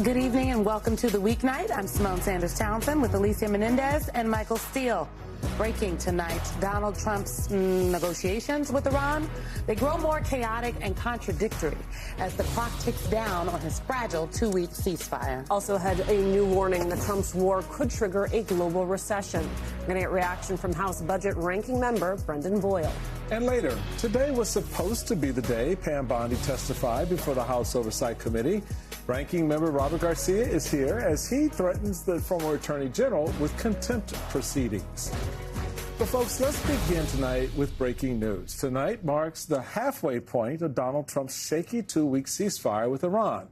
Good evening and welcome to the Weeknight. I'm Simone Sanders Townsend with Alicia Menendez and Michael Steele. Breaking tonight, Donald Trump's negotiations with Iran, they grow more chaotic and contradictory as the clock ticks down on his fragile two-week ceasefire. Also had a new warning that Trump's war could trigger a global recession. We're going to get reaction from House Budget Ranking Member Brendan Boyle. And later, today was supposed to be the day Pam Bondi testified before the House Oversight Committee. Ranking Member Robert Garcia is here as he threatens the former Attorney General with contempt proceedings. But folks, let's begin tonight with breaking news. Tonight marks the halfway point of Donald Trump's shaky two-week ceasefire with Iran.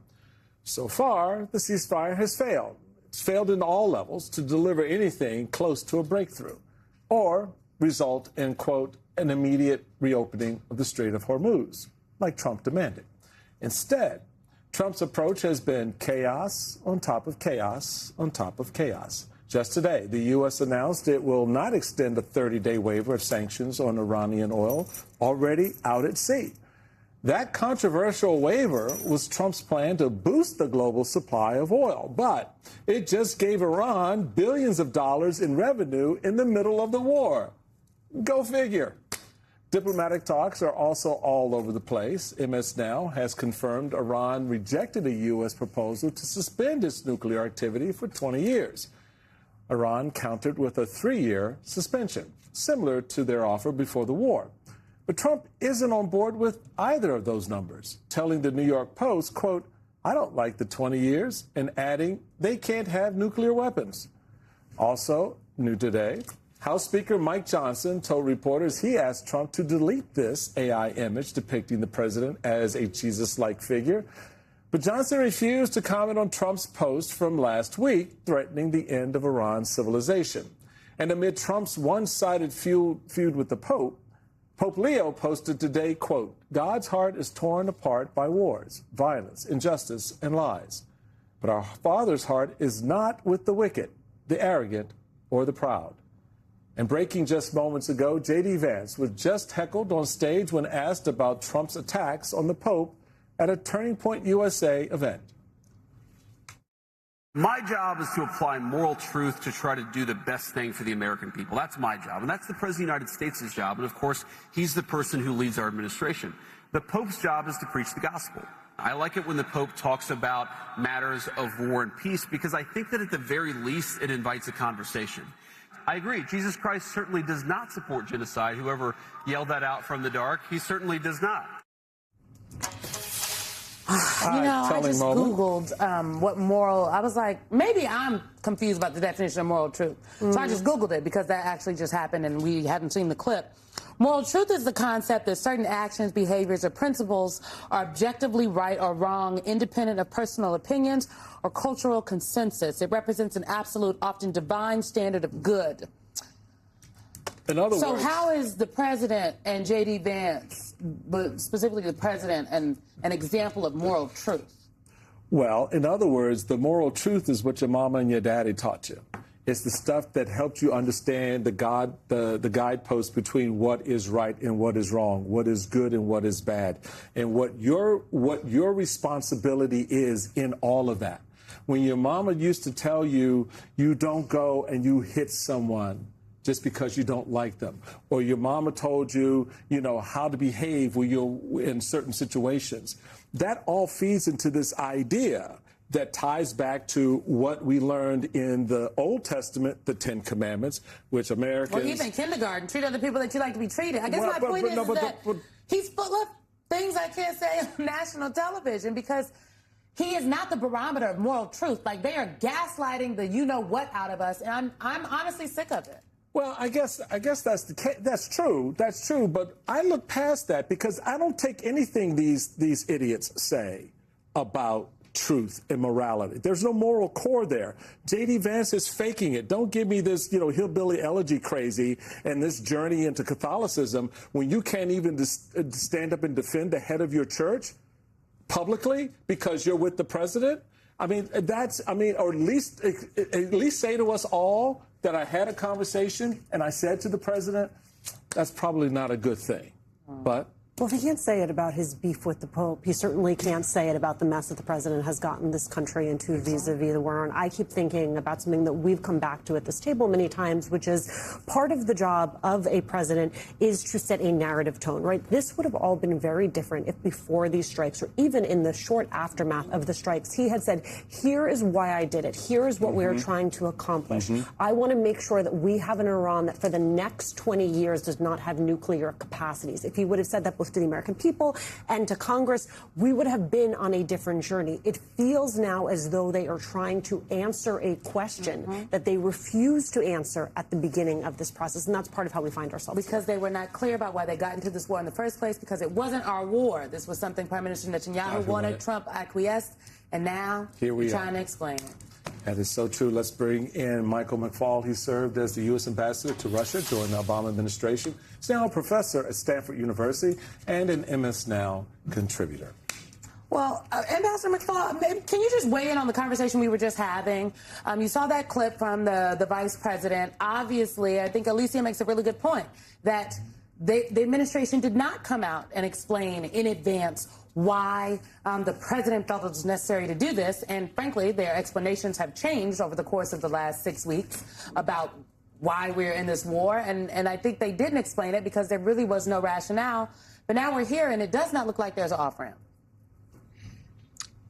So far, the ceasefire has failed. It's failed in all levels to deliver anything close to a breakthrough or result in, quote, an immediate reopening of the Strait of Hormuz, like Trump demanded. Instead, Trump's approach has been chaos on top of chaos on top of chaos. Just today, the U.S. announced it will not extend a 30-day waiver of sanctions on Iranian oil already out at sea. That controversial waiver was Trump's plan to boost the global supply of oil, but it just gave Iran billions of dollars in revenue in the middle of the war. Go figure. Diplomatic talks are also all over the place. MS Now has confirmed Iran rejected a U.S. proposal to suspend its nuclear activity for 20 years. Iran countered with a 3-year suspension, similar to their offer before the war. But Trump isn't on board with either of those numbers, telling the New York Post, quote, "I don't like the 20 years," and adding, "they can't have nuclear weapons." Also, new today, House Speaker Mike Johnson told reporters he asked Trump to delete this AI image depicting the president as a Jesus-like figure. But Johnson refused to comment on Trump's post from last week, threatening the end of Iran's civilization. And amid Trump's one-sided feud with the Pope, Pope Leo posted today, quote, "God's heart is torn apart by wars, violence, injustice, and lies. But our Father's heart is not with the wicked, the arrogant, or the proud." And breaking just moments ago, J.D. Vance was just heckled on stage when asked about Trump's attacks on the Pope at a Turning Point USA event. My job is to apply moral truth to try to do the best thing for the American people. That's my job, and that's the President of the United States' job. And, of course, he's the person who leads our administration. The Pope's job is to preach the gospel. I like it when the Pope talks about matters of war and peace because I think that at the very least it invites a conversation. I agree. Jesus Christ certainly does not support genocide. Whoever yelled that out from the dark, he certainly does not. You know, I just Googled what moral, I was like, maybe I'm confused about the definition of moral truth. So I just Googled it because that actually just happened and we hadn't seen the clip. Moral truth is the concept that certain actions, behaviors, or principles are objectively right or wrong, independent of personal opinions or cultural consensus. It represents an absolute, often divine standard of good. In other words, so how is the president and J.D. Vance, but specifically the president, an example of moral truth? Well, in other words, the moral truth is what your mama and your daddy taught you. It's the stuff that helps you understand the guideposts between what is right and what is wrong, what is good and what is bad, and what your responsibility is in all of that. When your mama used to tell you, you don't go and you hit someone just because you don't like them, or your mama told you, you know, how to behave when you're in certain situations, that all feeds into this idea that ties back to what we learned in the Old Testament, the Ten Commandments, which Americans... Well, even kindergarten, treat other people that you like to be treated. I guess my point is that he's full of things I can't say on national television because he is not the barometer of moral truth. Like, they are gaslighting the you-know-what out of us, and I'm honestly sick of it. Well, I guess that's the case. That's true. That's true. But I look past that because I don't take anything these idiots say about truth and morality. There's no moral core there. J.D. Vance is faking it. Don't give me this, hillbilly elegy crazy and this journey into Catholicism when you can't even stand up and defend the head of your church publicly because you're with the president. I mean, or at least say to us all that I had a conversation and I said to the president, that's probably not a good thing. But Well, if he can't say it about his beef with the Pope, he certainly can't say it about the mess that the president has gotten this country into vis-a-vis the war. And I keep thinking about something that we've come back to at this table many times, which is part of the job of a president is to set a narrative tone, right? This would have all been very different if before these strikes or even in the short aftermath of the strikes, he had said, here is why I did it. Here is what we are trying to accomplish. I want to make sure that we have an Iran that for the next 20 years does not have nuclear capacities. If he would have said that both to the American people and to Congress, we would have been on a different journey. It feels now as though they are trying to answer a question that they refused to answer at the beginning of this process, and that's part of how we find ourselves. Because they were not clear about why they got into this war in the first place, because it wasn't our war. This was something Prime Minister Netanyahu wanted, Trump acquiesced, and now we're trying to explain it. That is so true. Let's bring in Michael McFaul. He served as the U.S. ambassador to Russia during the Obama administration. He's now a professor at Stanford University and an MS Now contributor. Well, Ambassador McFaul, can you just weigh in on the conversation we were just having? You saw that clip from the vice president. Obviously, I think Alicia makes a really good point that the administration did not come out and explain in advance why the president felt it was necessary to do this. And frankly, their explanations have changed over the course of the last 6 weeks about why we're in this war. And I think they didn't explain it because there really was no rationale. But now we're here, and it does not look like there's an off-ramp.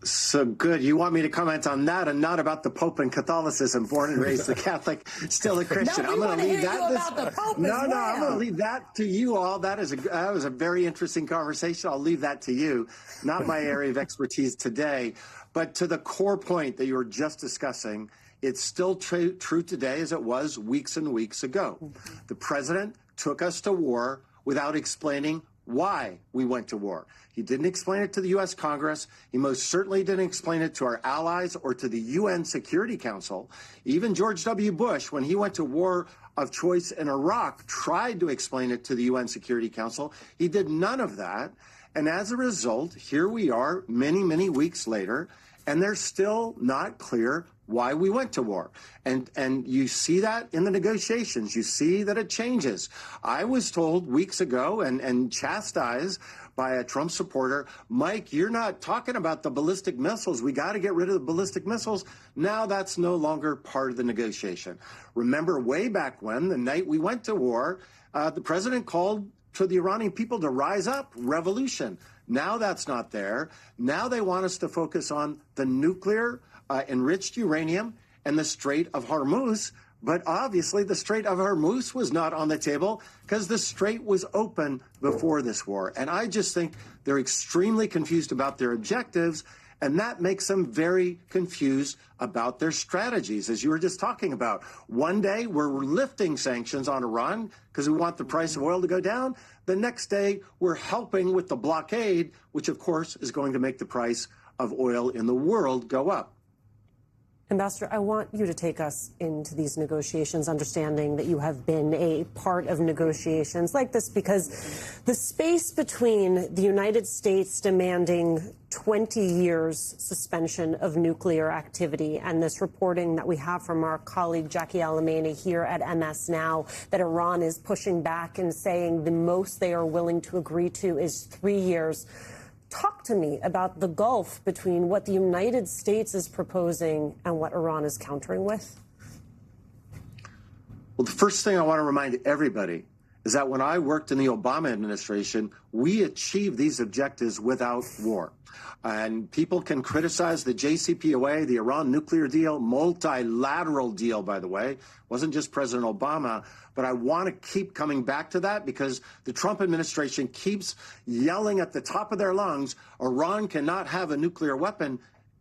So good. You want me to comment on that and not about the Pope and Catholicism, born and raised a Catholic, still a Christian. No, I'm going to leave that. About the Pope no, as well. I'm going to leave that to you all. That was a very interesting conversation. I'll leave that to you. Not my area of expertise today. But to the core point that you were just discussing, it's still true today as it was weeks and weeks ago. The president took us to war without explaining why we went to war. He didn't explain it to the U.S. Congress. He most certainly didn't explain it to our allies or to the UN Security Council. Even George W. Bush, when he went to war of choice in Iraq, tried to explain it to the UN Security Council. He did none of that. And as a result, here we are many, many weeks later, and they're still not clear why we went to war. And you see that in the negotiations. You see that it changes. I was told weeks ago and chastised by a Trump supporter, Mike, you're not talking about the ballistic missiles. We got to get rid of the ballistic missiles. Now that's no longer part of the negotiation. Remember way back when, the night we went to war, the president called to the Iranian people to rise up, revolution. Now that's not there. Now they want us to focus on the nuclear enriched uranium and the Strait of Hormuz. But obviously, the Strait of Hormuz was not on the table because the strait was open before this war. And I just think they're extremely confused about their objectives, and that makes them very confused about their strategies, as you were just talking about. One day, we're lifting sanctions on Iran because we want the price of oil to go down. The next day, we're helping with the blockade, which, of course, is going to make the price of oil in the world go up. Ambassador, I want you to take us into these negotiations, understanding that you have been a part of negotiations like this, because the space between the United States demanding 20 years suspension of nuclear activity and this reporting that we have from our colleague Jackie Alamany here at MS Now that Iran is pushing back and saying the most they are willing to agree to is 3 years. Talk to me about the gulf between what the United States is proposing and what Iran is countering with. Well, the first thing I want to remind everybody is that when I worked in the Obama administration, we achieved these objectives without war. And people can criticize the JCPOA, the Iran nuclear deal, multilateral deal, by the way. It wasn't just President Obama. But I want to keep coming back to that because the Trump administration keeps yelling at the top of their lungs, Iran cannot have a nuclear weapon.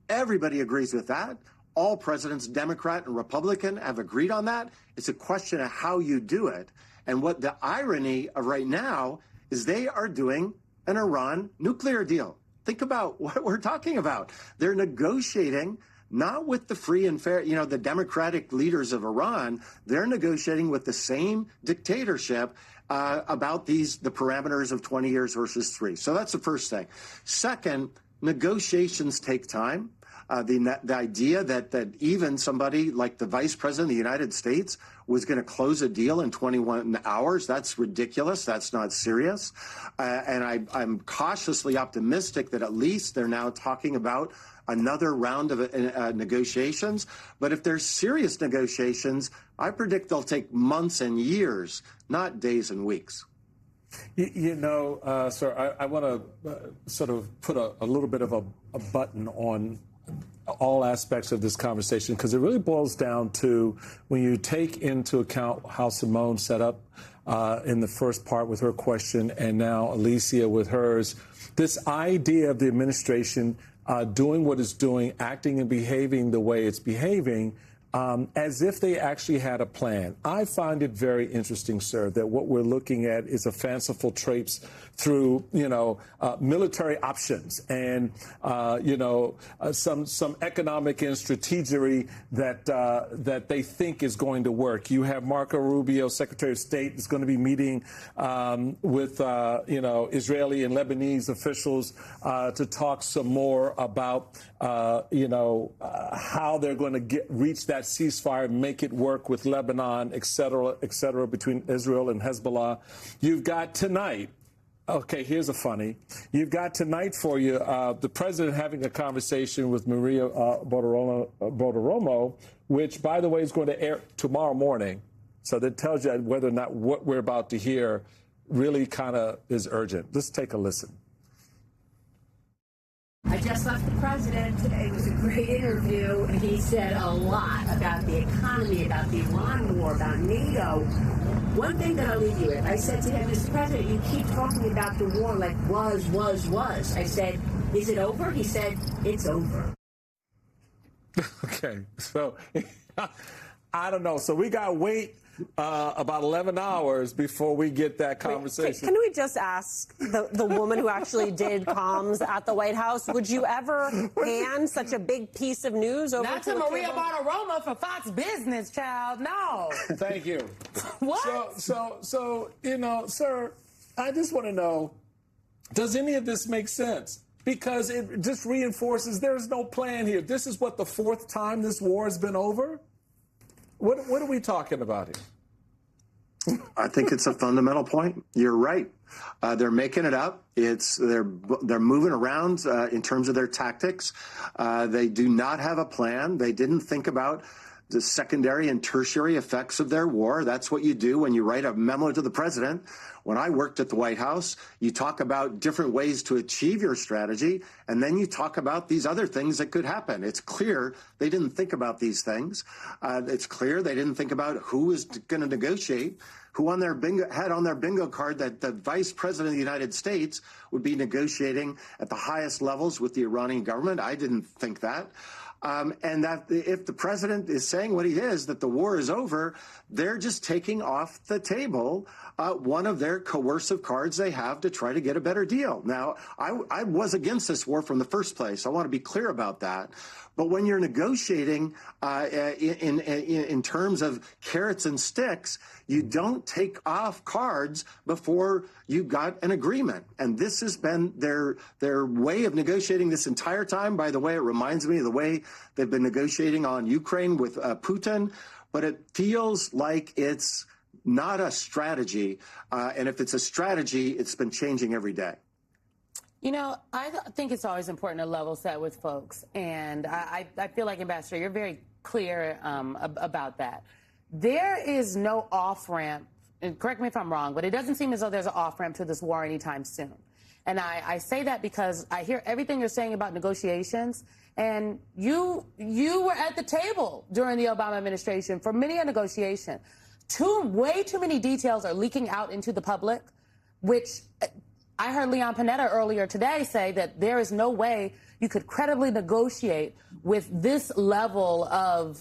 Everybody agrees with that. All presidents, Democrat and Republican, have agreed on that. It's a question of how you do it. And what the irony of right now is they are doing an Iran nuclear deal. Think about what we're talking about. They're negotiating not with the free and fair, the democratic leaders of Iran. They're negotiating with the same dictatorship about the parameters of 20 years versus 3. So that's the first thing. Second, negotiations take time. The idea that even somebody like the Vice President of the United States was going to close a deal in 21 hours, that's ridiculous. That's not serious. And I'm cautiously optimistic that at least they're now talking about another round of negotiations. But if there's serious negotiations, I predict they'll take months and years, not days and weeks. Sir, I want to sort of put a little bit of a button on all aspects of this conversation, because it really boils down to when you take into account how Simone set up in the first part with her question and now Alicia with hers, this idea of the administration doing what it's doing, acting and behaving the way it's behaving, as if they actually had a plan. I find it very interesting, sir, that what we're looking at is a fanciful traipse through, military options and, some economic and strategy that they think is going to work. You have Marco Rubio, Secretary of State, is going to be meeting with, Israeli and Lebanese officials to talk some more about, how they're going to reach that ceasefire, make it work with Lebanon, et cetera, between Israel and Hezbollah. You've got tonight. Okay, here's a funny. You've got tonight for you the president having a conversation with Maria Bartiromo, which, by the way, is going to air tomorrow morning. So that tells you whether or not what we're about to hear really kind of is urgent. Let's take a listen. I just left the president. It was a great interview. He said a lot about the economy, about the Iran war, about NATO. One thing that I'll leave you with, I said to him, Mr. President, you keep talking about the war like was. I said, is it over? He said, it's over. Okay, so I don't know. So we got to wait about 11 hours before we get that conversation. Can we just ask the woman who actually did comms at the White House, would you ever hand such a big piece of news over Not to Maria Bartiromo for Fox Business, child. No. Thank you. What? So, sir, I just want to know, does any of this make sense? Because it just reinforces there's no plan here. This is what, the fourth time this war has been over? What are we talking about here? I think it's a fundamental point. You're right. They're making it up. They're moving around in terms of their tactics. They do not have a plan. They didn't think about the secondary and tertiary effects of their war. That's what you do when you write a memo to the president. When I worked at the White House, you talk about different ways to achieve your strategy, and then you talk about these other things that could happen. It's clear they didn't think about these things. It's clear they didn't think about who was going to negotiate, who on their had on their bingo card that the Vice President of the United States would be negotiating at the highest levels with the Iranian government. I didn't think that. And that if the president is saying what he is, that the war is over, they're just taking off the table one of their coercive cards they have to try to get a better deal. Now, I was against this war from the first place. I want to be clear about that. But when you're negotiating in terms of carrots and sticks, you don't take off cards before you got an agreement. And this has been their way of negotiating this entire time. By the way, it reminds me of the way they've been negotiating on Ukraine with Putin. But it feels like it's not a strategy. And if it's a strategy, it's been changing every day. You know, I think it's always important to level set with folks. And I feel like, Ambassador, you're very clear about that. There is no off-ramp, and correct me if I'm wrong, but it doesn't seem as though there's an off-ramp to this war anytime soon. And I say that because I hear everything you're saying about negotiations, and you were at the table during the Obama administration for many a negotiation. Way too many details are leaking out into the public, which I heard Leon Panetta earlier today say that there is no way you could credibly negotiate with this level of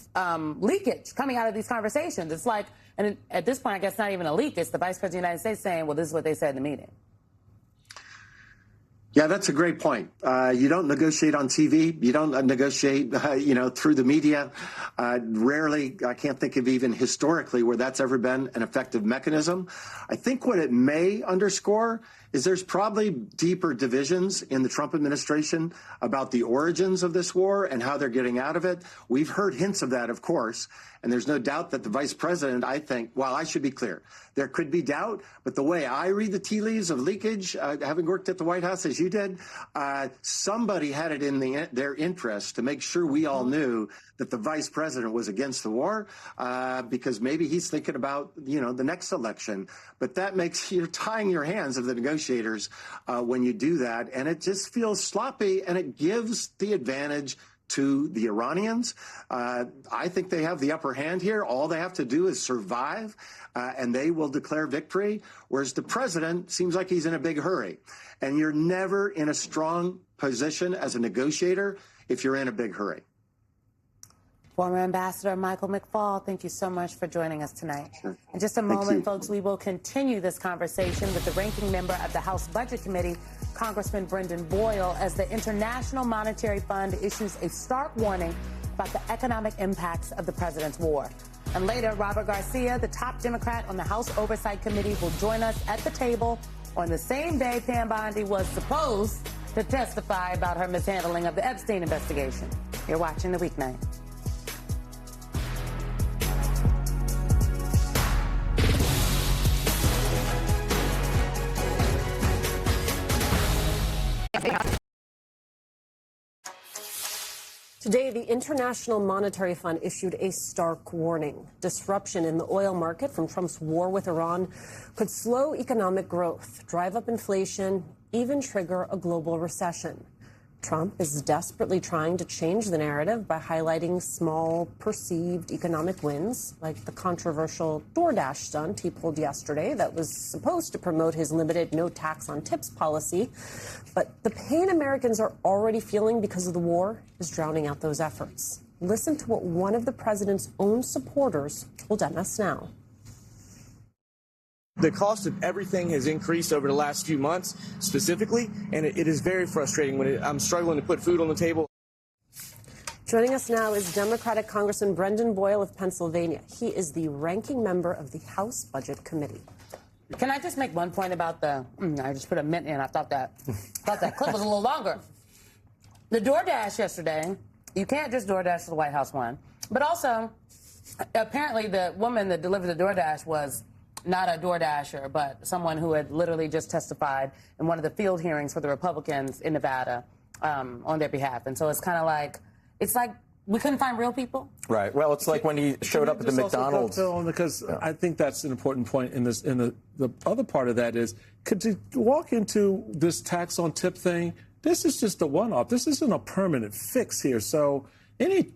leakage coming out of these conversations. It's like, and at this point, I guess not even a leak. It's the Vice President of the United States saying, well, this is what they said in the meeting. Yeah, that's a great point. You don't negotiate on TV. You don't negotiate, through the media. Rarely, I can't think of even historically where that's ever been an effective mechanism. I think what it may underscore is there's probably deeper divisions in the Trump administration about the origins of this war and how they're getting out of it. We've heard hints of that, of course, and there's no doubt that the vice president, I think, well, I should be clear, there could be doubt, but the way I read the tea leaves of leakage, having worked at the White House as you did, somebody had it in their interest to make sure we all knew that the vice president was against the war, because maybe he's thinking about, the next election. But that makes you're tying your hands of the negotiators when you do that, and it just feels sloppy, and it gives the advantage to the Iranians. I think they have the upper hand here. All they have to do is survive, and they will declare victory, whereas the president seems like he's in a big hurry. And you're never in a strong position as a negotiator if you're in a big hurry. Former Ambassador Michael McFaul, thank you so much for joining us tonight. Sure. In just a moment, folks, we will continue this conversation with the ranking member of the House Budget Committee, Congressman Brendan Boyle, as the International Monetary Fund issues a stark warning about the economic impacts of the president's war. And later, Robert Garcia, the top Democrat on the House Oversight Committee, will join us at the table on the same day Pam Bondi was supposed to testify about her mishandling of the Epstein investigation. You're watching The Weeknight. Today, the International Monetary Fund issued a stark warning. Disruption in the oil market from Trump's war with Iran could slow economic growth, drive up inflation, even trigger a global recession. Trump is desperately trying to change the narrative by highlighting small, perceived economic wins, like the controversial DoorDash stunt he pulled yesterday that was supposed to promote his limited no tax on tips policy. But the pain Americans are already feeling because of the war is drowning out those efforts. Listen to what one of the president's own supporters told us now. The cost of everything has increased over the last few months specifically, and it is very frustrating when I'm struggling to put food on the table. Joining us now is Democratic Congressman Brendan Boyle of Pennsylvania. He is the ranking member of the House Budget Committee. Can I just make one point about the, I just put a mint in, I thought that clip was a little longer. The DoorDash yesterday, you can't just DoorDash to the White House one, but also, apparently the woman that delivered the DoorDash was not a DoorDasher, but someone who had literally just testified in one of the field hearings for the Republicans in Nevada on their behalf. And so it's kind of like, we couldn't find real people. Right. Well, it's like when he showed up at the McDonald's. Because I think that's an important point in this. In the other part of that is, could you walk into this tax on tip thing? This is just a one-off. This isn't a permanent fix here. So any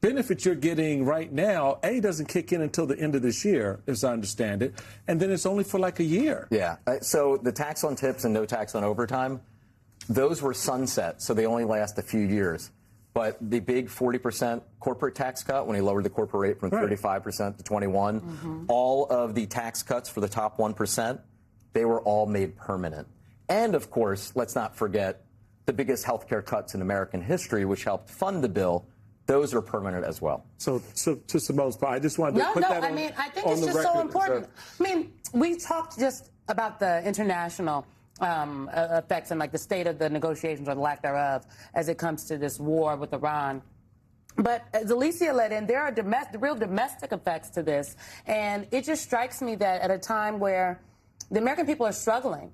benefit you're getting right now, doesn't kick in until the end of this year, as I understand it, and then it's only for like a year. Yeah. So the tax on tips and no tax on overtime, those were sunset, so they only last a few years. But the big 40% corporate tax cut, when he lowered the corporate rate from 35% to 21, all of the tax cuts for the top 1%, they were all made permanent. And, of course, let's not forget the biggest health care cuts in American history, which helped fund the bill. Those are permanent as well. So to Simone's part, I just wanted to put that on. I mean, I think it's just so important. I mean, we talked just about the international effects and like the state of the negotiations or the lack thereof as it comes to this war with Iran. But as Alicia let in, there are real domestic effects to this. And it just strikes me that at a time where the American people are struggling,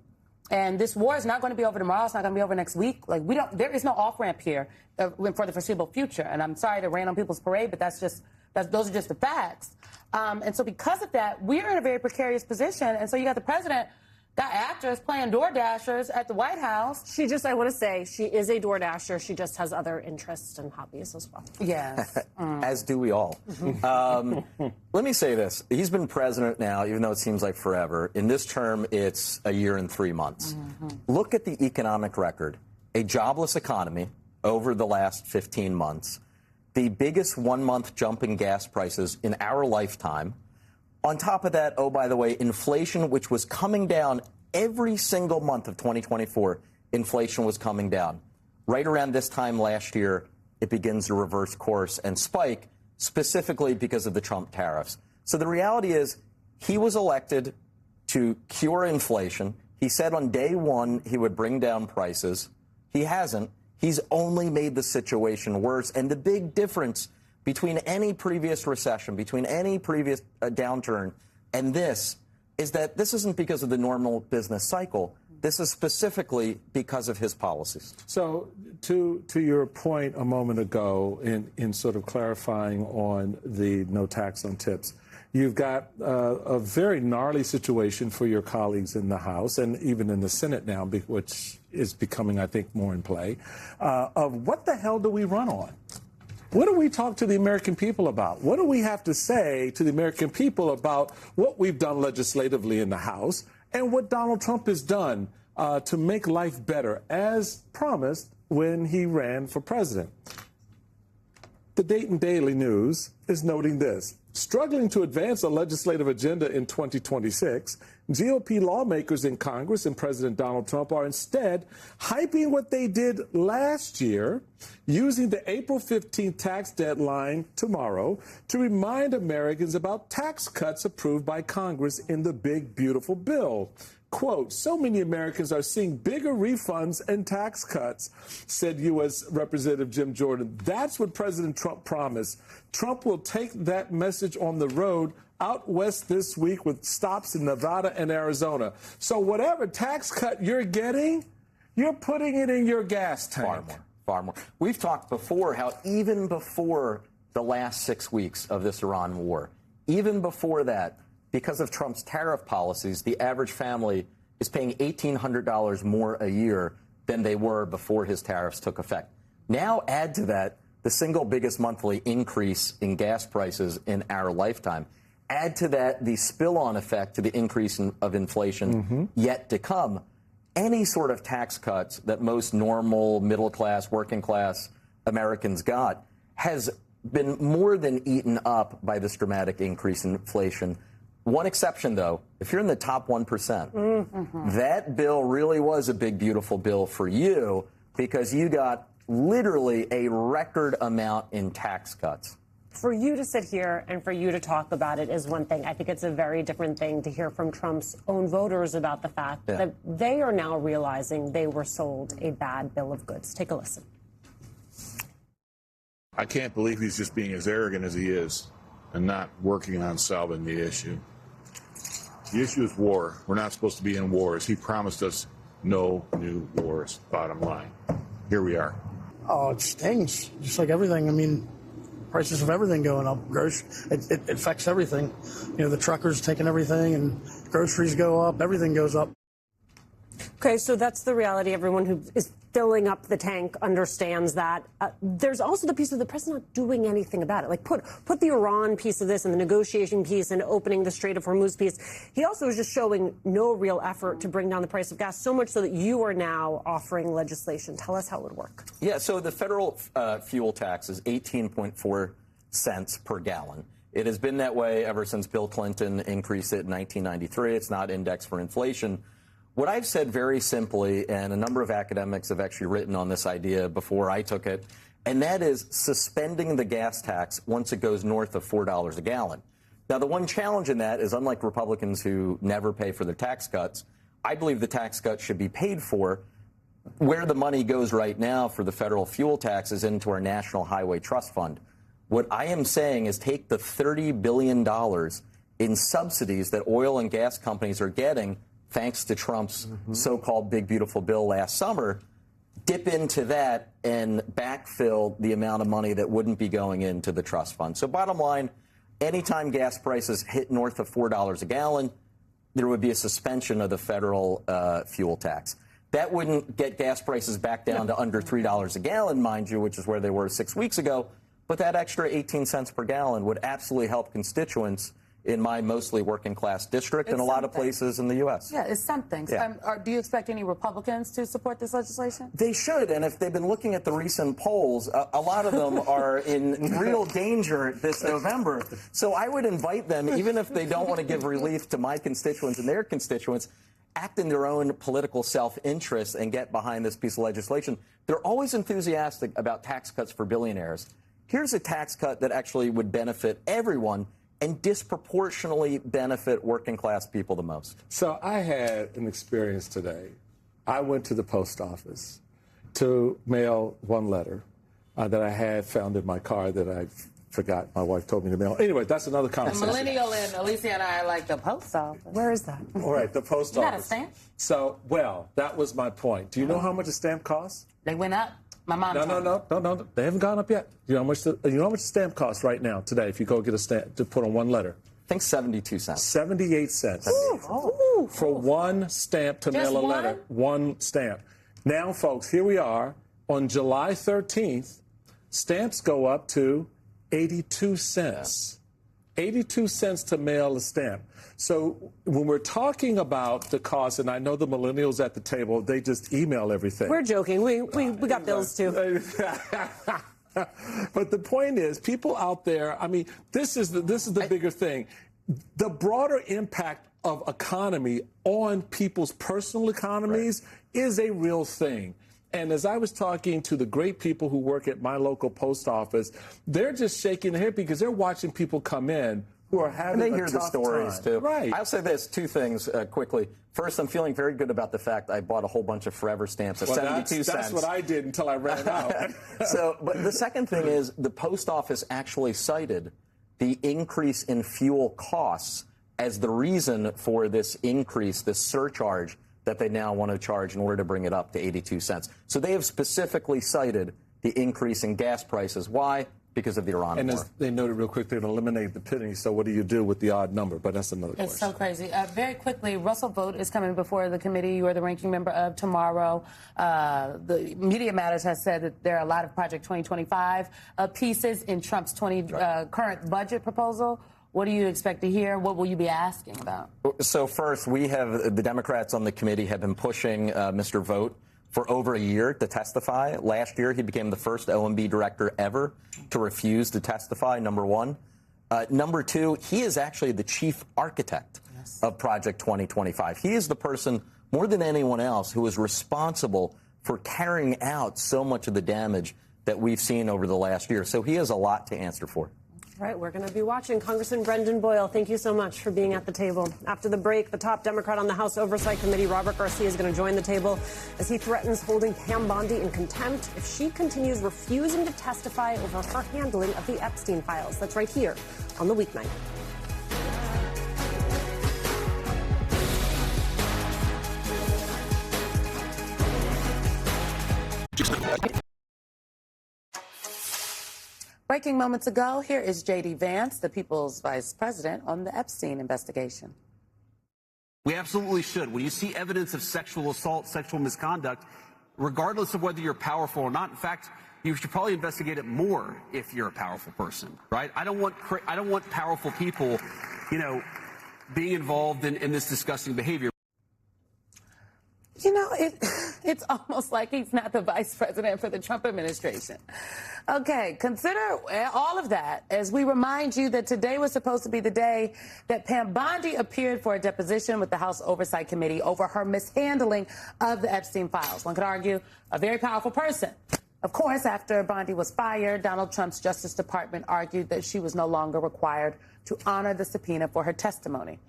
and this war is not going to be over tomorrow. It's not going to be over next week. Like there is no off ramp here for the foreseeable future. And I'm sorry to rain on people's parade, but those are just the facts. And so because of that, we're in a very precarious position. And so you got the president, got actors playing DoorDashers at the White House. I want to say, she is a DoorDasher. She just has other interests and hobbies as well. Yes. As do we all. Let me say this. He's been president now, even though it seems like forever. In this term, it's a year and 3 months. Look at the economic record. A jobless economy over the last 15 months. The biggest one-month jump in gas prices in our lifetime. On top of that, oh, by the way, inflation, which was coming down every single month of 2024, inflation was coming down. Right around this time last year, it begins to reverse course and spike, specifically because of the Trump tariffs. So the reality is he was elected to cure inflation, He said on day one he would bring down prices. He hasn't. He's only made the situation worse. And the big difference between any previous recession, between any previous downturn, and this is that this isn't because of the normal business cycle. This is specifically because of his policies. So to your point a moment ago in sort of clarifying on the no tax on tips, you've got a very gnarly situation for your colleagues in the House and even in the Senate now, which is becoming, I think, more in play, of what the hell do we run on? What do we talk to the American people about? What do we have to say to the American people about what we've done legislatively in the House and what Donald Trump has done to make life better, as promised when he ran for president? The Dayton Daily News is noting this. Struggling to advance a legislative agenda in 2026, GOP lawmakers in Congress and President Donald Trump are instead hyping what they did last year, using the April 15th tax deadline tomorrow to remind Americans about tax cuts approved by Congress in the big, beautiful bill. Quote, so many Americans are seeing bigger refunds and tax cuts, said U.S. Representative Jim Jordan. That's what President Trump promised. Trump will take that message on the road out west this week with stops in Nevada and Arizona. So whatever tax cut you're getting, you're putting it in your gas tank. Far more. We've talked before how even before the last 6 weeks of this Iran war, even before that, because of Trump's tariff policies, the average family is paying $1,800 more a year than they were before his tariffs took effect. Now add to that the single biggest monthly increase in gas prices in our lifetime. Add to that the spill-on effect to the increase of inflation yet to come. Any sort of tax cuts that most normal, middle-class, working-class Americans got has been more than eaten up by this dramatic increase in inflation. One exception, though, if you're in the top 1%, that bill really was a big, beautiful bill for you because you got literally a record amount in tax cuts. For you to sit here and for you to talk about it is one thing. I think it's a very different thing to hear from Trump's own voters about the fact that they are now realizing they were sold a bad bill of goods. Take a listen. I can't believe he's just being as arrogant as he is and not working on solving the issue. The issue is war. We're not supposed to be in wars. He promised us no new wars, bottom line. Here we are. Oh, it stings, just like everything. I mean, prices of everything going up. It affects everything. You know, the truckers taking everything and groceries go up, everything goes up. Okay, so that's the reality. Everyone who is filling up the tank understands that. There's also the piece of the president not doing anything about it. Like put the Iran piece of this and the negotiation piece and opening the Strait of Hormuz piece. He also is just showing no real effort to bring down the price of gas, so much so that you are now offering legislation. Tell us how it would work. Yeah, so the federal fuel tax is 18.4 cents per gallon. It has been that way ever since Bill Clinton increased it in 1993. It's not indexed for inflation. What I've said very simply, and a number of academics have actually written on this idea before I took it, and that is suspending the gas tax once it goes north of $4 a gallon. Now, the one challenge in that is, unlike Republicans who never pay for their tax cuts, I believe the tax cuts should be paid for. Where the money goes right now for the federal fuel tax is into our National Highway Trust Fund. What I am saying is take the $30 billion in subsidies that oil and gas companies are getting thanks to Trump's so-called big, beautiful bill last summer, dip into that and backfill the amount of money that wouldn't be going into the trust fund. So bottom line, anytime gas prices hit north of $4 a gallon, there would be a suspension of the federal fuel tax. That wouldn't get gas prices back down to under $3 a gallon, mind you, which is where they were 6 weeks ago. But that extra 18 cents per gallon would absolutely help constituents in my mostly working-class district and a lot of places in the U.S. Yeah, it's something. Yeah. Do you expect any Republicans to support this legislation? They should, and if they've been looking at the recent polls, a lot of them are in real danger this November. So I would invite them, even if they don't want to give relief to my constituents and their constituents, act in their own political self-interest and get behind this piece of legislation. They're always enthusiastic about tax cuts for billionaires. Here's a tax cut that actually would benefit everyone, and disproportionately benefit working class people the most. So I had an experience today. I went to the post office to mail one letter that I had found in my car that I forgot my wife told me to mail. Anyway, that's another conversation. The millennial and Alicia and I are like the post office. Where is that? All right, the post You office. got a stamp? So, well, that was my point. Do you know how much a stamp costs? They went up. My mom told me. No. They haven't gone up yet. You know how much a stamp costs right now today if you go get a stamp to put on one letter? I think 72 cents. 78 cents. For one stamp to Just mail a one? letter. One stamp. Now, folks, here we are on July 13th. Stamps go up to 82 cents. 82 cents to mail a stamp. So when we're talking about the cost, and I know the millennials at the table, they just email everything. We're joking. We got bills too. But the point is, people out there, I mean, this is the bigger thing. The broader impact of economy on people's personal economies is a real thing. And as I was talking to the great people who work at my local post office, they're just shaking their head because they're watching people come in who are having and they a hear the tough stories time. too. Right. I'll say this, two things quickly. First, I'm feeling very good about the fact I bought a whole bunch of Forever stamps at 72 cents. That's what I did until I ran out. But the second thing is the post office actually cited the increase in fuel costs as the reason for this increase, this surcharge that they now want to charge in order to bring it up to 82 cents. So they have specifically cited the increase in gas prices. Why? Because of the Iran war. And as they noted real quick, they'd eliminate the penny. So what do you do with the odd number? But that's another question. It's so crazy. Very quickly, Russell Vogt is coming before the committee. You are the ranking member of tomorrow. The Media Matters has said that there are a lot of Project 2025 pieces in Trump's current budget proposal. What do you expect to hear? What will you be asking about? So first, the Democrats on the committee have been pushing Mr. Vogt for over a year to testify. Last year, he became the first OMB director ever to refuse to testify, number one. Number two, he is actually the chief architect of Project 2025. He is the person, more than anyone else, who is responsible for carrying out so much of the damage that we've seen over the last year. So he has a lot to answer for. All right, we're going to be watching. Congressman Brendan Boyle, thank you so much for being at the table. After the break, the top Democrat on the House Oversight Committee, Robert Garcia, is going to join the table as he threatens holding Pam Bondi in contempt if she continues refusing to testify over her handling of the Epstein files. That's right here on the Weeknight. Breaking moments ago, here is J.D. Vance, the People's Vice President, on the Epstein investigation. We absolutely should. When you see evidence of sexual assault, sexual misconduct, regardless of whether you're powerful or not, in fact, you should probably investigate it more if you're a powerful person, right? I don't want powerful people, being involved in this disgusting behavior. You know, it's almost like he's not the vice president for the Trump administration. Okay, consider all of that as we remind you that today was supposed to be the day that Pam Bondi appeared for a deposition with the House Oversight Committee over her mishandling of the Epstein files. One could argue a very powerful person. Of course, after Bondi was fired, Donald Trump's Justice Department argued that she was no longer required to honor the subpoena for her testimony.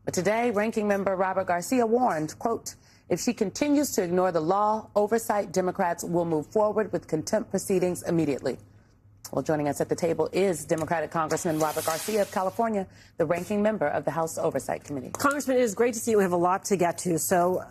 But today, Ranking Member Robert Garcia warned, quote, if she continues to ignore the law, oversight Democrats will move forward with contempt proceedings immediately. Well, joining us at the table is Democratic Congressman Robert Garcia of California, the ranking member of the House Oversight Committee. Congressman, it is great to see you. We have a lot to get to. So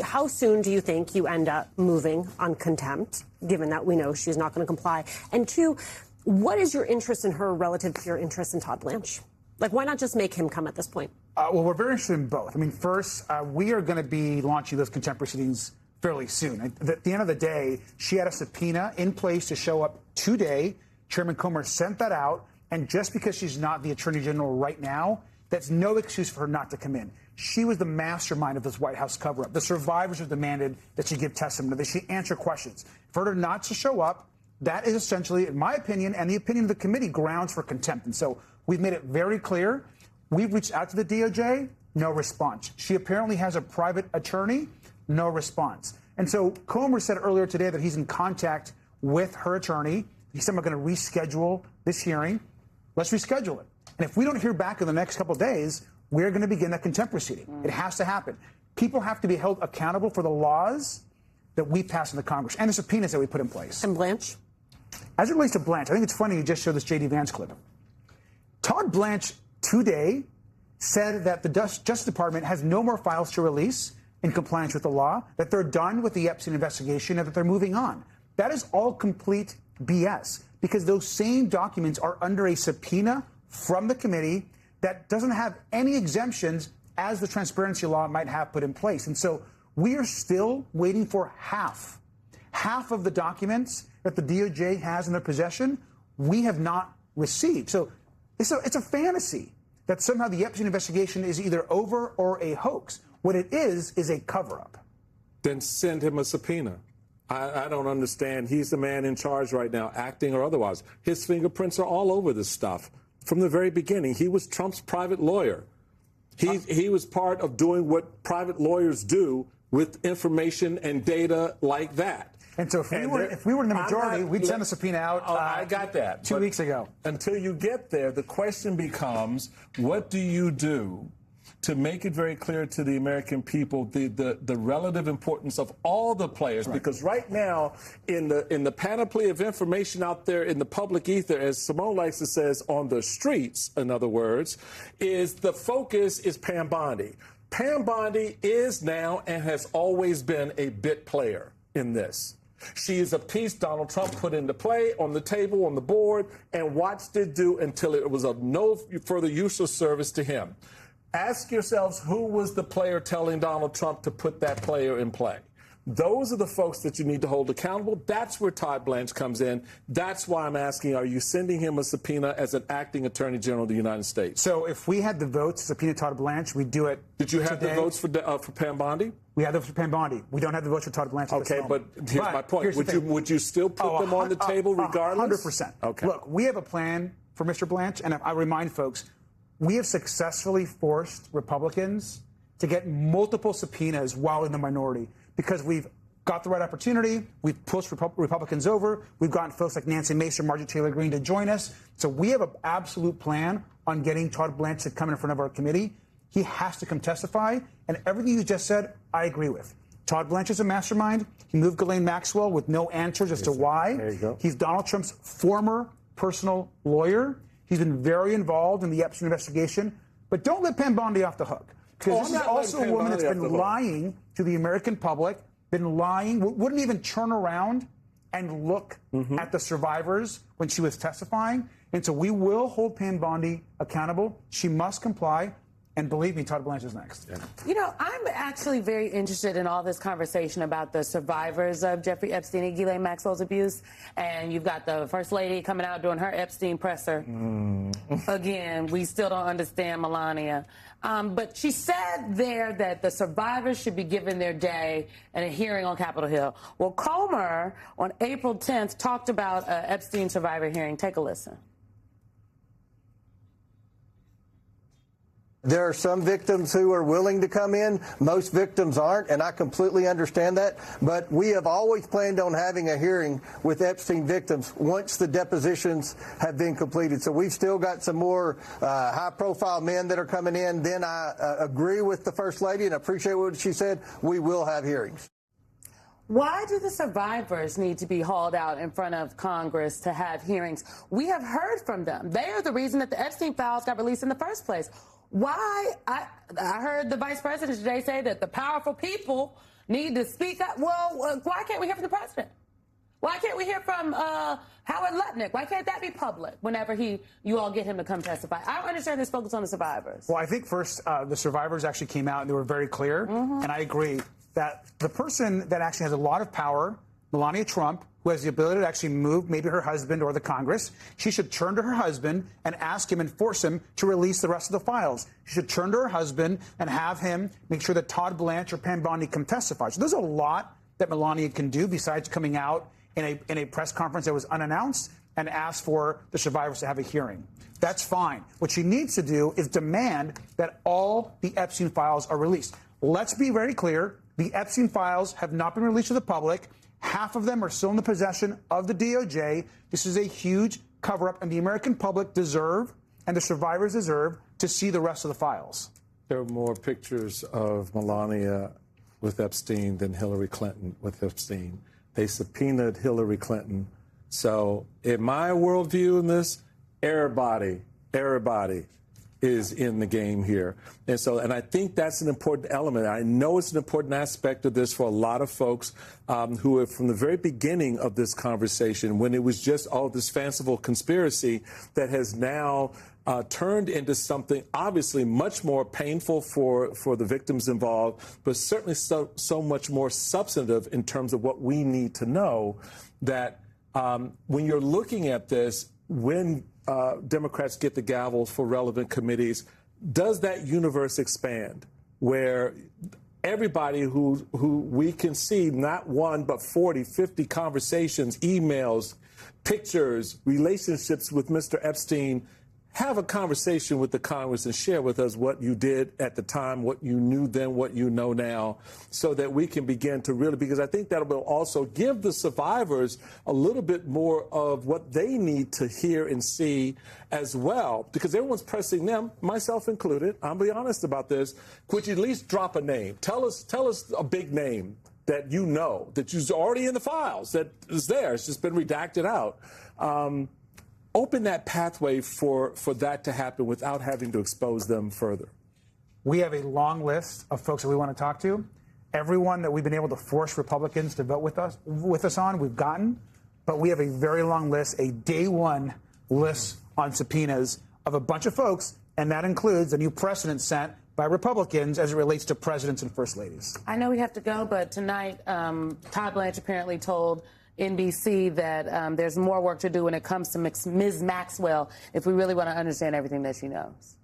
how soon do you think you end up moving on contempt, given that we know she's not going to comply? And two, what is your interest in her relative to your interest in Todd Blanche? Like, why not just make him come at this point? Well, we're very interested in both. I mean, first, we are going to be launching those contempt proceedings fairly soon. At the end of the day, she had a subpoena in place to show up today. Chairman Comer sent that out. And just because she's not the Attorney General right now, that's no excuse for her not to come in. She was the mastermind of this White House cover-up. The survivors have demanded that she give testimony, that she answer questions. For her not to show up, that is essentially, in my opinion, and the opinion of the committee, grounds for contempt. And so we've made it very clear. We've reached out to the DOJ, no response. She apparently has a private attorney, no response. And so Comer said earlier today that he's in contact with her attorney. He said, we're going to reschedule this hearing. Let's reschedule it. And if we don't hear back in the next couple of days, we're going to begin that contempt proceeding. It has to happen. People have to be held accountable for the laws that we pass in the Congress and the subpoenas that we put in place. And Blanche? As it relates to Blanche, I think it's funny you just showed this J.D. Vance clip. Todd Blanche today said that the Justice Department has no more files to release in compliance with the law, that they're done with the Epstein investigation, and that they're moving on. That is all complete BS, because those same documents are under a subpoena from the committee that doesn't have any exemptions as the transparency law might have put in place. And so we are still waiting for half of the documents that the DOJ has in their possession. We have not received. So it's a fantasy that somehow the Epstein investigation is either over or a hoax. What it is a cover-up. Then send him a subpoena. I don't understand. He's the man in charge right now, acting or otherwise. His fingerprints are all over this stuff. From the very beginning, he was Trump's private lawyer. He was part of doing what private lawyers do with information and data like that. And so if we were in the majority, we'd send a subpoena out. I got that. 2 weeks ago. Until you get there, the question becomes, what do you do to make it very clear to the American people the relative importance of all the players? Right. Because right now, in the panoply of information out there in the public ether, as Simone likes to say, on the streets, in other words, is the focus is Pam Bondi. Pam Bondi is now and has always been a bit player in this. She is a piece Donald Trump put into play on the table, on the board, and watched it do until it was of no further use or service to him. Ask yourselves, who was the player telling Donald Trump to put that player in play? Those are the folks that you need to hold accountable. That's where Todd Blanche comes in. That's why I'm asking, are you sending him a subpoena as an acting Attorney General of the United States? So if we had the votes to subpoena Todd Blanche, we'd do it. Did you have the votes for Pam Bondi? We have the votes for Pam Bondi. We don't have the votes for Todd Blanche. Okay, but here's my point. Would you still put them on the table regardless? 100%. Okay. Look, we have a plan for Mr. Blanche, and I remind folks, we have successfully forced Republicans to get multiple subpoenas while in the minority because we've got the right opportunity. We've pushed Republicans over. We've gotten folks like Nancy Mace or Marjorie Taylor Greene to join us. So we have an absolute plan on getting Todd Blanche to come in front of our committee. He has to come testify. And everything you just said, I agree with. Todd Blanche is a mastermind. He moved Ghislaine Maxwell with no answers as to why. There you go. He's Donald Trump's former personal lawyer. He's been very involved in the Epstein investigation. But don't let Pam Bondi off the hook. Because this is also a woman that's been lying to the American public, been lying, wouldn't even turn around and look at the survivors when she was testifying. And so we will hold Pam Bondi accountable. She must comply. And believe me, Todd Blanche is next. Yeah. You know, I'm actually very interested in all this conversation about the survivors of Jeffrey Epstein and Ghislaine Maxwell's abuse. And you've got the First Lady coming out doing her Epstein presser. Again, we still don't understand Melania. But she said there that the survivors should be given their day and a hearing on Capitol Hill. Well, Comer on April 10th talked about an Epstein survivor hearing. Take a listen. There are some victims who are willing to come in. Most victims aren't, and I completely understand that. But we have always planned on having a hearing with Epstein victims once the depositions have been completed. So we've still got some more high-profile men that are coming in. Then I agree with the First Lady and appreciate what she said. We will have hearings. Why do the survivors need to be hauled out in front of Congress to have hearings? We have heard from them. They are the reason that the Epstein files got released in the first place. Why? I heard the vice president today say that the powerful people need to speak up. Well, why can't we hear from the president? Why can't we hear from Howard Lutnick? Why can't that be public whenever you all get him to come testify? I don't understand this focus on the survivors. Well, I think first the survivors actually came out and they were very clear. And I agree that the person that actually has a lot of power, Melania Trump, who has the ability to actually move maybe her husband or the Congress, she should turn to her husband and ask him and force him to release the rest of the files. She should turn to her husband and have him make sure that Todd Blanche or Pam Bondi come testify. So there's a lot that Melania can do besides coming out in a press conference that was unannounced and ask for the survivors to have a hearing. That's fine. What she needs to do is demand that all the Epstein files are released. Let's be very clear. The Epstein files have not been released to the public. Half of them are still in the possession of the DOJ. This is a huge cover-up, and the American public deserve and the survivors deserve to see the rest of the files. There are more pictures of Melania with Epstein than Hillary Clinton with Epstein. They subpoenaed Hillary Clinton. So in my worldview in this, everybody is in the game here. And I think that's an important element. I know it's an important aspect of this for a lot of folks who are from the very beginning of this conversation, when it was just, this fanciful conspiracy that has now turned into something obviously much more painful for the victims involved, but certainly so much more substantive in terms of what we need to know, that when you're looking at this, when Democrats get the gavel for relevant committees, does that universe expand where everybody who we can see not one but 40, 50 conversations, emails, pictures, relationships with Mr. Epstein, have a conversation with the Congress and share with us what you did at the time, what you knew then, what you know now, so that we can begin to really, because I think that will also give the survivors a little bit more of what they need to hear and see as well, because everyone's pressing them, myself included. I'll be honest about this. Could you at least drop a name? Tell us a big name that you know, that is already in the files, that is there. It's just been redacted out. Open that pathway for that to happen without having to expose them further. We have a long list of folks that we want to talk to. Everyone that we've been able to force Republicans to vote with us on, we've gotten. But we have a very long list, a day one list on subpoenas of a bunch of folks, and that includes a new precedent set by Republicans as it relates to presidents and first ladies. I know we have to go, but tonight, Todd Blanche apparently told NBC that there's more work to do when it comes to Ms. Maxwell if we really want to understand everything that she knows.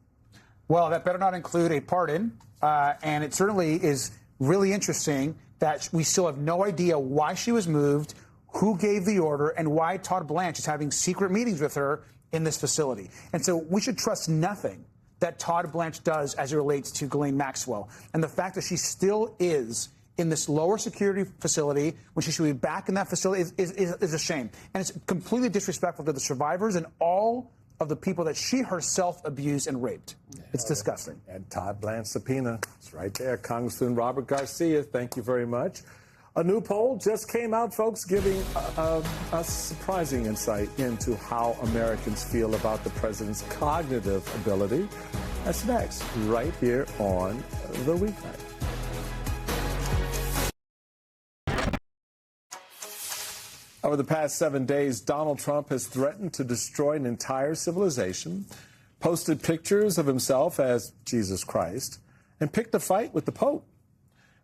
Well, that better not include a pardon, and it certainly is really interesting that we still have no idea why she was moved, who gave the order, and why Todd Blanche is having secret meetings with her in this facility. And so we should trust nothing that Todd Blanche does as it relates to Ghislaine Maxwell. And the fact that she still is in this lower security facility when she should be back in that facility is a shame. And it's completely disrespectful to the survivors and all of the people that she herself abused and raped. It's disgusting. And Todd Blanche subpoena, it's right there. Congressman Robert Garcia, thank you very much. A new poll just came out, folks, giving a surprising insight into how Americans feel about the president's cognitive ability. That's next, right here on The Weeknight. Over the past 7 days, Donald Trump has threatened to destroy an entire civilization, posted pictures of himself as Jesus Christ, and picked a fight with the Pope.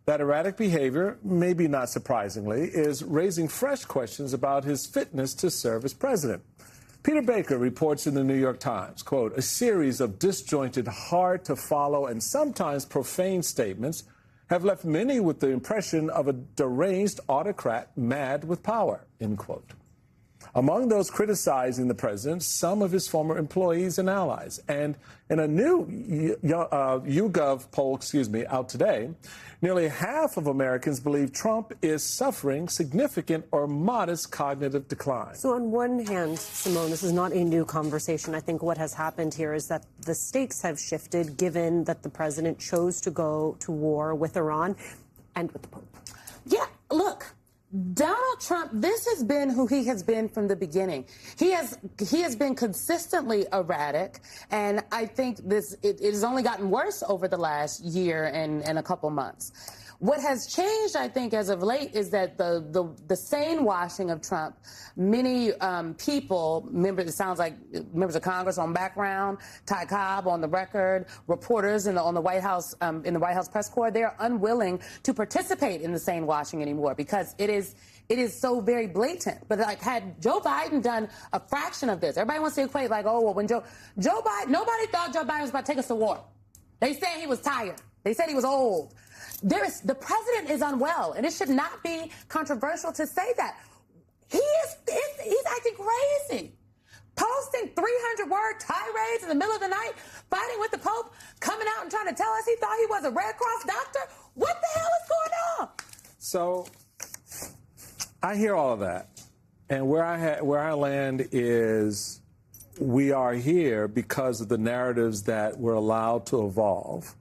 That erratic behavior, maybe not surprisingly, is raising fresh questions about his fitness to serve as president. Peter Baker reports in the New York Times, quote, a series of disjointed, hard to follow, and sometimes profane statements have left many with the impression of a deranged autocrat mad with power, end quote. Among those criticizing the president, some of his former employees and allies. And in a new YouGov poll, out today, nearly half of Americans believe Trump is suffering significant or modest cognitive decline. So on one hand, Simone, this is not a new conversation. I think what has happened here is that the stakes have shifted given that the president chose to go to war with Iran and with the Pope. Yeah, look. Donald Trump, this has been who he has been from the beginning. He has been consistently erratic, and I think it has only gotten worse over the last year and a couple months. What has changed, I think, as of late is that the sane washing of Trump, many people, it sounds like members of Congress on background, Ty Cobb on the record, reporters on the White House, in the White House press corps, they're unwilling to participate in the sane washing anymore because it is so very blatant. But like, had Joe Biden done a fraction of this, everybody wants to equate like, oh, well, when Joe Biden, nobody thought Joe Biden was about to take us to war. They said he was tired. They said he was old. The president is unwell, and it should not be controversial to say that. He's acting crazy. Posting 300-word tirades in the middle of the night, fighting with the Pope, coming out and trying to tell us he thought he was a Red Cross doctor. What the hell is going on? So I hear all of that, and where I land is we are here because of the narratives that were allowed to evolve.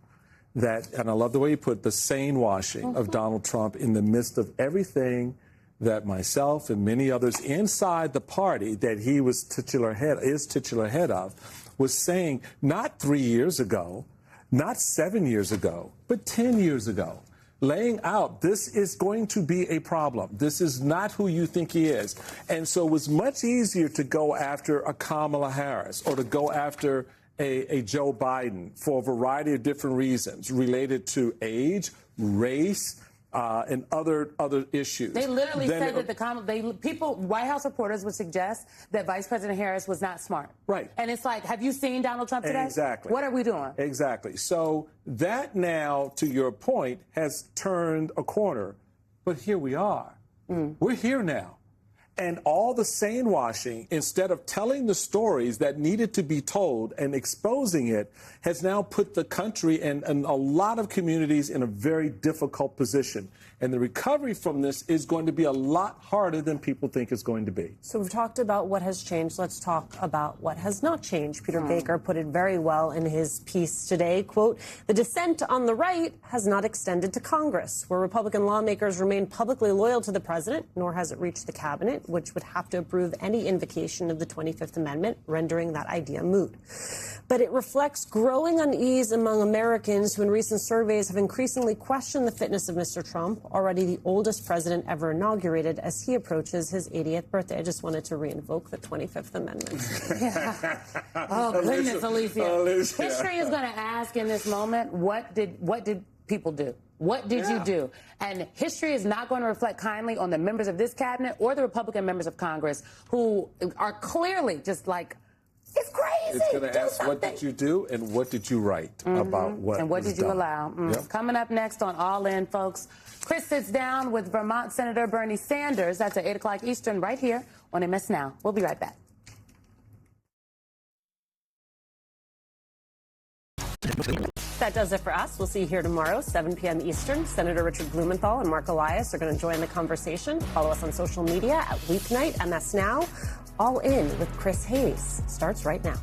That, and I love the way you put the sane washing of Donald Trump in the midst of everything that myself and many others inside the party that he was titular head of, was saying not 3 years ago, not 7 years ago, but 10 years ago, laying out this is going to be a problem. This is not who you think he is. And so it was much easier to go after a Kamala Harris or to go after a Joe Biden for a variety of different reasons related to age, race, and other issues. They literally said that White House reporters would suggest that Vice President Harris was not smart. Right. And it's like, have you seen Donald Trump today? Exactly. What are we doing? Exactly. So that now, to your point, has turned a corner. But here we are. We're here now. And all the sane washing, instead of telling the stories that needed to be told and exposing it, has now put the country and a lot of communities in a very difficult position. And the recovery from this is going to be a lot harder than people think it's going to be. So we've talked about what has changed. Let's talk about what has not changed. Peter Baker put it very well in his piece today. Quote, the dissent on the right has not extended to Congress, where Republican lawmakers remain publicly loyal to the president, nor has it reached the cabinet, which would have to approve any invocation of the 25th Amendment, rendering that idea moot. But it reflects growing unease among Americans who in recent surveys have increasingly questioned the fitness of Mr. Trump, already the oldest president ever inaugurated, as he approaches his 80th birthday. I just wanted to reinvoke the 25th Amendment. Yeah. Oh, goodness, Alicia. History is going to ask in this moment, what did people do? What did you do? And history is not going to reflect kindly on the members of this cabinet or the Republican members of Congress who are clearly just like, it's crazy. It's going to ask, what did you do and what did you write about what and what was did you done. allow? Yep. Coming up next on All In, folks, Chris sits down with Vermont Senator Bernie Sanders. That's at 8 o'clock Eastern right here on MS Now. We'll be right back. That does it for us. We'll see you here tomorrow, 7 p.m. Eastern. Senator Richard Blumenthal and Mark Elias are going to join the conversation. Follow us on social media at Weeknight, MS Now. All In with Chris Hayes starts right now.